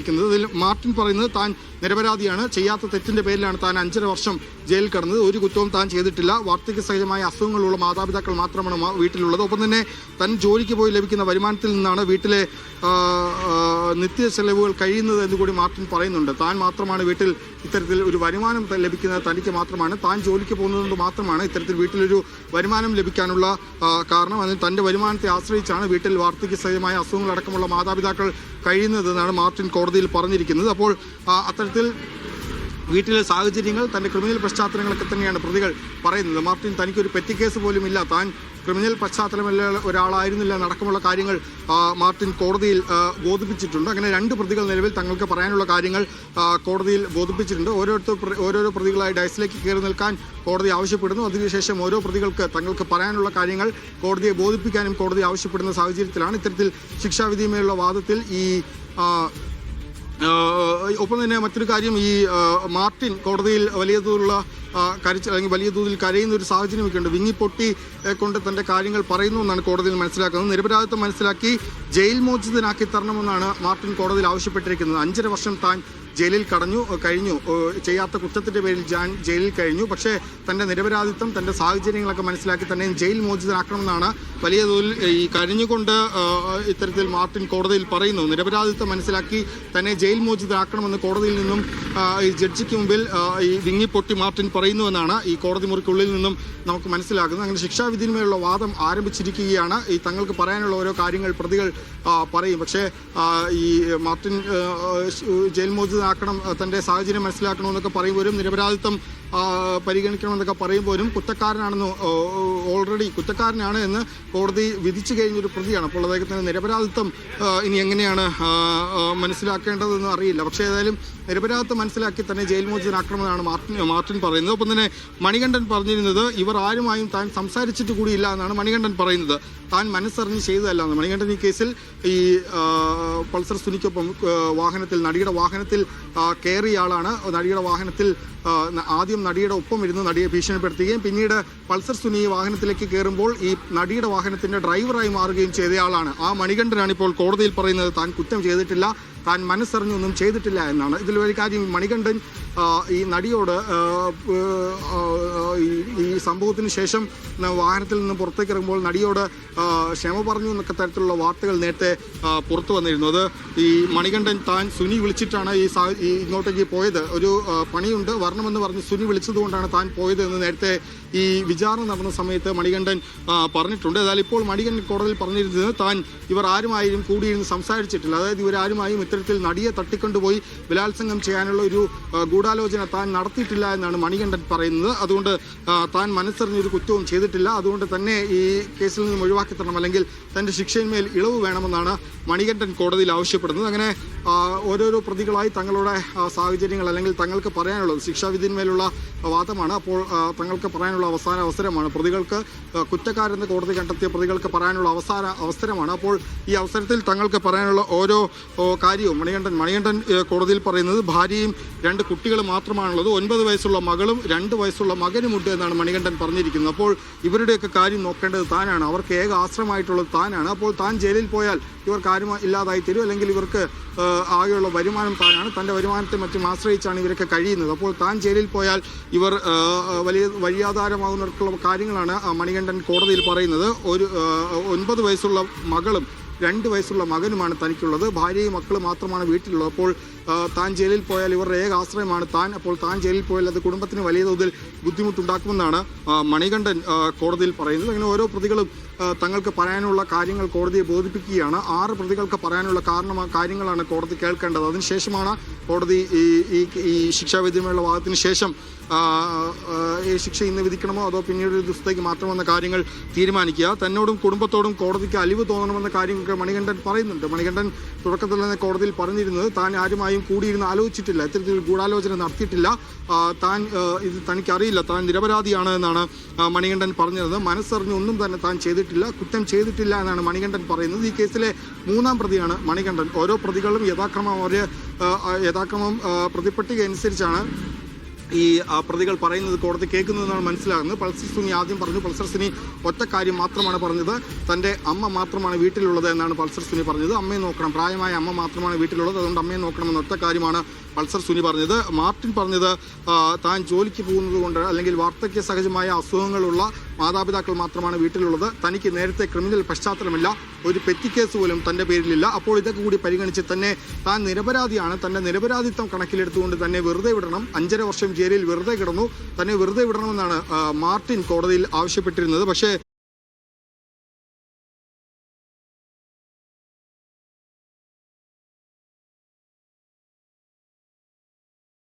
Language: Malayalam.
ഇതിൽ മാർട്ടിൻ പറയുന്നത് താൻ നിരപരാധിയാണ്, ചെയ്യാത്ത തെറ്റിന്റെ പേരിലാണ് താൻ 5.5 വർഷം ജയിലിൽ കടന്നത്, ഒരു കുറ്റവും താൻ ചെയ്തിട്ടില്ല, വാർദ്ധക്യ സഹജമായ അസുഖങ്ങളുള്ള മാതാപിതാക്കൾ മാത്രമാണ് വീട്ടിലുള്ളത്. ഒപ്പം തന്നെ താൻ ജോലിക്ക് പോയി ലഭിക്കുന്ന വരുമാനത്തിൽ നിന്നാണ് വീട്ടിലെ നിത്യ ചെലവുകൾ കഴിയുന്നത് എന്ന് കൂടി മാർട്ടിൻ പറയുന്നുണ്ട്. താൻ മാത്രമാണ് വീട്ടിൽ ഇത്തരത്തിൽ ഒരു വരുമാനം ലഭിക്കുന്നത് തനിക്ക് മാത്രമാണ്, താൻ ജോലിക്ക് പോകുന്നതുകൊണ്ട് മാത്രമാണ് ഇത്തരത്തിൽ വീട്ടിലൊരു വരുമാനം ലഭിക്കാനുള്ള കാരണം. അതിന് തൻ്റെ വരുമാനത്തെ ആശ്രയിച്ചാണ് വീട്ടിൽ വാർദ്ധക്യ സഹജമായ അസുഖങ്ങളടക്കമുള്ള മാതാപിതാക്കൾ കഴിയുന്നതെന്നാണ് മാർട്ടിൻ കോടതിയിൽ പറഞ്ഞിരിക്കുന്നത്. അപ്പോൾ അത്തരത്തിൽ വീട്ടിലെ സാഹചര്യങ്ങൾ, തൻ്റെ ക്രിമിനൽ പശ്ചാത്തലങ്ങളൊക്കെ തന്നെയാണ് പ്രതികൾ പറയുന്നത്. മാർട്ടിൻ തനിക്കൊരു പെറ്റി കേസ് പോലും ഇല്ല, താൻ ക്രിമിനൽ പശ്ചാത്തലമുള്ള ഒരാളായിരുന്നില്ല എന്നടക്കമുള്ള കാര്യങ്ങൾ മാർട്ടിൻ കോടതിയിൽ ബോധിപ്പിച്ചിട്ടുണ്ട്. അങ്ങനെ 2 പ്രതികൾ നിലവിൽ തങ്ങൾക്ക് പറയാനുള്ള കാര്യങ്ങൾ കോടതിയിൽ ബോധിപ്പിച്ചിട്ടുണ്ട്. ഓരോരോ പ്രതികളായി ഡയസിലേക്ക് കയറി നിൽക്കാൻ കോടതി ആവശ്യപ്പെടുന്നു. അതിനുശേഷം ഓരോ പ്രതികൾക്ക് തങ്ങൾക്ക് പറയാനുള്ള കാര്യങ്ങൾ കോടതിയെ ബോധിപ്പിക്കാനും കോടതി ആവശ്യപ്പെടുന്ന സാഹചര്യത്തിലാണ് ഇത്തരത്തിൽ ശിക്ഷാവിധിയുമായുള്ള വാദത്തിൽ ഒപ്പം തന്നെ മറ്റൊരു കാര്യം, ഈ മാർട്ടിൻ കോടതിയിൽ വലിയ തോതിലുള്ള അല്ലെങ്കിൽ വലിയ തോതിൽ കരയുന്ന ഒരു സാഹചര്യമൊക്കെ ഉണ്ട്. വിങ്ങിപ്പൊട്ടി കൊണ്ട് തൻ്റെ കാര്യങ്ങൾ പറയുന്നു എന്നാണ് കോടതിയിൽ മനസ്സിലാക്കുന്നത്. നിരപരാധിത്വം മനസ്സിലാക്കി ജയിൽ മോചിതനാക്കി തരണമെന്നാണ് മാർട്ടിൻ കോടതിയിൽ ആവശ്യപ്പെട്ടിരിക്കുന്നത്. 5.5 വർഷം താൻ ജയിലിൽ കഴിഞ്ഞു, ചെയ്യാത്ത കുറ്റത്തിൻ്റെ പേരിൽ ജയിലിൽ കഴിഞ്ഞു. പക്ഷേ തൻ്റെ നിരപരാധിത്വം, തൻ്റെ സാഹചര്യങ്ങളൊക്കെ മനസ്സിലാക്കി തന്നെ ജയിൽ മോചിതനാക്കണമെന്നാണ് വലിയ തോതിൽ ഈ കരഞ്ഞുകൊണ്ട് ഇത്തരത്തിൽ മാർട്ടിൻ കോടതിയിൽ പറയുന്നു. നിരപരാധിത്വം മനസ്സിലാക്കി തന്നെ ജയിൽ മോചിതനാക്കണമെന്ന് കോടതിയിൽ നിന്നും ഈ ജഡ്ജിക്ക് മുമ്പിൽ ഈ വിങ്ങിപ്പൊട്ടി മാർട്ടിൻ പറയുന്നുവെന്നാണ് ഈ കോടതി മുറിക്കുള്ളിൽ നിന്നും നമുക്ക് മനസ്സിലാക്കുന്നത്. അങ്ങനെ ശിക്ഷാവിധിന്മേലുള്ള വാദം ആരംഭിച്ചിരിക്കുകയാണ്. ഈ തങ്ങൾക്ക് പറയാനുള്ള ഓരോ കാര്യങ്ങൾ പ്രതികൾ പറയും. പക്ഷേ ഈ മാർട്ടിൻ ജയിൽ മോചിതനാക്കണം, തൻ്റെ സാഹചര്യം മനസ്സിലാക്കണമെന്നൊക്കെ പറയുമ്പോഴും നിരപരാധിത്വം പരിഗണിക്കണമെന്നൊക്കെ പറയുമ്പോഴും കുറ്റക്കാരനാണെന്ന് ഓൾറെഡി കുറ്റക്കാരനാണ് എന്ന് കോടതി വിധിച്ചു കഴിഞ്ഞൊരു പ്രതിയാണ്. അപ്പോൾ അദ്ദേഹത്തിന് നിരപരാധിത്വം ഇനി എങ്ങനെയാണ് മനസ്സിലാക്കേണ്ടതെന്ന് അറിയില്ല. പക്ഷേ ഏതായാലും നിരപരാധിത്വം മനസ്സിലാക്കി തന്നെ ജയിൽ മോചിതനാക്കണമെന്നാണ് മാർട്ടിൻ പറയുന്നത്. ഒപ്പം തന്നെ മണികണ്ഠൻ പറഞ്ഞിരുന്നത് ഇവർ ആരുമായും താൻ സംസാരിച്ചിട്ട് കൂടിയില്ല എന്നാണ് മണികണ്ഠൻ പറയുന്നത്. താൻ മനസ്സറിഞ്ഞ് ചെയ്തതല്ല എന്ന്. മണികണ്ഠൻ ഈ കേസിൽ ഈ പൾസർ സുനിക്കൊപ്പം നടിയുടെ വാഹനത്തിൽ കയറിയ ആളാണ്. നടിയുടെ വാഹനത്തിൽ ആദ്യം നടിയുടെ ഒപ്പം ഇരുന്ന് നടിയെ ഭീഷണിപ്പെടുത്തുകയും പിന്നീട് പൾസർ സുനി വാഹനത്തിലേക്ക് കയറുമ്പോൾ ഈ നടിയുടെ വാഹനത്തിന്റെ ഡ്രൈവറായി മാറുകയും ചെയ്തയാളാണ്. ആ മണികണ്ഠനാണ് ഇപ്പോൾ കോടതിയിൽ പറയുന്നത് താൻ കുറ്റം ചെയ്തിട്ടില്ല, താൻ മനസ്സറിഞ്ഞൊന്നും ചെയ്തിട്ടില്ല എന്നാണ്. ഇതിലൊരു കാര്യം, മണികണ്ഠൻ ഈ നടിയോട് ഈ സംഭവത്തിന് ശേഷം വാഹനത്തിൽ നിന്ന് പുറത്തേക്ക് ഇറങ്ങുമ്പോൾ നടിയോട് ക്ഷമ പറഞ്ഞു എന്നൊക്കെ തരത്തിലുള്ള വാർത്തകൾ നേരത്തെ പുറത്തു വന്നിരുന്നു. അത് ഈ മണികണ്ഠൻ താൻ സുനി വിളിച്ചിട്ടാണ് ഈ ഇങ്ങോട്ടേക്ക് പോയത്, ഒരു പണിയുണ്ട് വരണമെന്ന് പറഞ്ഞ് സുനി വിളിച്ചതുകൊണ്ടാണ് താൻ പോയത് എന്ന് നേരത്തെ ഈ വിചാരണ നടന്ന സമയത്ത് മണികണ്ഠൻ പറഞ്ഞിട്ടുണ്ട്. എന്നാൽ ഇപ്പോൾ മണികണ്ഠൻ കോടതിയിൽ പറഞ്ഞിരുന്നത് താൻ ഇവർ ആരുമായും കൂടിയിരുന്ന് സംസാരിച്ചിട്ടില്ല, അതായത് ഇവരാരുമായും ഇത്തരത്തിൽ നടിയെ തട്ടിക്കൊണ്ടുപോയി ബലാത്സംഗം ചെയ്യാനുള്ള ഒരു ഗൂഢാലോചന താൻ നടത്തിയിട്ടില്ല എന്നാണ് മണികണ്ഠൻ പറയുന്നത്. അതുകൊണ്ട് താൻ മനസ്സറിഞ്ഞൊരു കുറ്റവും ചെയ്തിട്ടില്ല, അതുകൊണ്ട് തന്നെ ഈ കേസിൽ നിന്നും ഒഴിവാക്കി തരണം, അല്ലെങ്കിൽ തൻ്റെ ശിക്ഷയിന്മേൽ ഇളവ് വേണമെന്നാണ് മണികണ്ഠൻ കോടതിയിൽ ആവശ്യപ്പെടുന്നത്. അങ്ങനെ ഓരോരോ പ്രതികളായി തങ്ങളുടെ സാഹചര്യങ്ങൾ അല്ലെങ്കിൽ തങ്ങൾക്ക് പറയാനുള്ളത് ശിക്ഷാവിധിന്മേലുള്ള വാദമാണ്. അപ്പോൾ തങ്ങൾക്ക് പറയാനുള്ള അവസരമാണ്, പ്രതികൾക്ക് കുറ്റക്കാരെന്ന് കോടതി കണ്ടെത്തിയ പ്രതികൾക്ക് പറയാനുള്ള അവസരമാണ്. അപ്പോൾ ഈ അവസരത്തിൽ തങ്ങൾക്ക് പറയാനുള്ള ഓരോ കാര്യവും മണികണ്ഠൻ കോടതിയിൽ പറയുന്നത് ഭാര്യയും 2 കുട്ടികളും മാത്രമാണുള്ളത്, 9 വയസ്സുള്ള മകളും 2 വയസ്സുള്ള മകനുമുണ്ട് എന്നാണ് മണികണ്ഠൻ പറഞ്ഞിരിക്കുന്നത്. അപ്പോൾ ഇവരുടെയൊക്കെ കാര്യം നോക്കേണ്ടത് താനാണ്, അവർക്ക് ഏക ആശ്രമമായിട്ടുള്ളത് താനാണ്. അപ്പോൾ താൻ ജയിലിൽ പോയാൽ ഇവർക്ക് ആരും ഇല്ലാതായി തീരും, അല്ലെങ്കിൽ ഇവർക്ക് ആകെയുള്ള വരുമാനം താനാണ്, തൻ്റെ വരുമാനത്തെ മറ്റും ആശ്രയിച്ചാണ് ഇവരൊക്കെ കഴിയുന്നത്. അപ്പോൾ താൻ ജയിലിൽ പോയാൽ ഇവർ വലിയ വഴിയാധാരമാകുന്നവർക്കുള്ള കാര്യങ്ങളാണ് മണികണ്ഠൻ കോടതിയിൽ പറയുന്നത്. 9 വയസ്സുള്ള മകളും 2 വയസ്സുള്ള മകനുമാണ് തനിക്കുള്ളത്, ഭാര്യയും മക്കളും മാത്രമാണ് വീട്ടിലുള്ളത്. അപ്പോൾ താൻ ജയിലിൽ പോയാൽ ഇവരുടെ ഏക ആശ്രയമാണ് താൻ. അപ്പോൾ താൻ ജയിലിൽ പോയാൽ അത് കുടുംബത്തിന് വലിയ തോതിൽ ബുദ്ധിമുട്ടുണ്ടാക്കുമെന്നാണ് മണികണ്ഠൻ കോടതിയിൽ പറയുന്നത്. അങ്ങനെ ഓരോ പ്രതികളും തങ്ങൾക്ക് പറയാനുള്ള കാര്യങ്ങൾ കോടതിയെ ബോധിപ്പിക്കുകയാണ്. 6 പ്രതികൾക്ക് പറയാനുള്ള കാര്യങ്ങളാണ് കോടതി കേൾക്കേണ്ടത്. അതിനുശേഷമാണ് കോടതി ഈ ശിക്ഷാവിധിയുമായുള്ള വാദത്തിന് ശേഷം ഈ ശിക്ഷ ഇന്ന് വിധിക്കണമോ അതോ പിന്നീട് ഒരു ദിവസത്തേക്ക് മാറ്റണമെന്ന കാര്യങ്ങൾ തീരുമാനിക്കുക. തന്നോടും കുടുംബത്തോടും കോടതിക്ക് അലിവ് തോന്നണമെന്ന കാര്യങ്ങളൊക്കെ മണികണ്ഠൻ പറയുന്നുണ്ട്. മണികണ്ഠൻ തുടക്കത്തിൽ തന്നെ കോടതിയിൽ പറഞ്ഞിരുന്നത് താൻ ആരുമായും കൂടിയിരുന്ന് ആലോചിച്ചിട്ടില്ല, ഇത്തരത്തിൽ ഗൂഢാലോചന നടത്തിയിട്ടില്ല, താൻ ഇത് തനിക്കറിയില്ല, താൻ നിരപരാധിയാണ് എന്നാണ് മണികണ്ഠൻ പറഞ്ഞത്. മനസ്സറിഞ്ഞ് ഒന്നും തന്നെ താൻ ചെയ്തിട്ടില്ല, കുറ്റം ചെയ്തിട്ടില്ല എന്നാണ് മണികണ്ഠൻ പറയുന്നത്. ഈ കേസിലെ 3ാം പ്രതിയാണ് മണികണ്ഠൻ. ഓരോ പ്രതികളും യഥാക്രമം പ്രതിപട്ടിക അനുസരിച്ചാണ് ഈ പ്രതികൾ പറയുന്നത് കോടതി കേൾക്കുന്നതെന്നാണ് മനസ്സിലാകുന്നത്. പൾസർ സുനി ആദ്യം പറഞ്ഞു. പൾസർ സുനി ഒറ്റ കാര്യം മാത്രമാണ് പറഞ്ഞത്, തൻ്റെ അമ്മ മാത്രമാണ് വീട്ടിലുള്ളത് എന്നാണ് പൾസർ സുനി പറഞ്ഞത്. അമ്മയെ നോക്കണം, പ്രായമായ അമ്മ മാത്രമാണ് വീട്ടിലുള്ളത്, അതുകൊണ്ട് അമ്മയെ നോക്കണമെന്ന ഒറ്റ കാര്യമാണ് പൾസർ സുനി പറഞ്ഞത്. മാർട്ടിൻ പറഞ്ഞത് താൻ ജോലിക്ക് പോകുന്നത് കൊണ്ട് അല്ലെങ്കിൽ വാർദ്ധക്യ സഹജമായ അസുഖങ്ങളുള്ള മാതാപിതാക്കൾ മാത്രമാണ് വീട്ടിലുള്ളത്, തനിക്ക് നേരത്തെ ക്രിമിനൽ പശ്ചാത്തലമില്ല, ഒരു പെറ്റി കേസ് പോലും തൻ്റെ പേരിലില്ല, അപ്പോൾ ഇതൊക്കെ കൂടി പരിഗണിച്ച് തന്നെ താൻ നിരപരാധിയാണ്, തൻ്റെ നിരപരാധിത്വം കണക്കിലെടുത്തുകൊണ്ട് തന്നെ വെറുതെ വിടണം, 5.5 വർഷം ജയിലിൽ വെറുതെ കിടന്നു, തന്നെ വെറുതെ വിടണമെന്നാണ് മാർട്ടിൻ കോടതിയിൽ ആവശ്യപ്പെട്ടിരുന്നത്. പക്ഷേ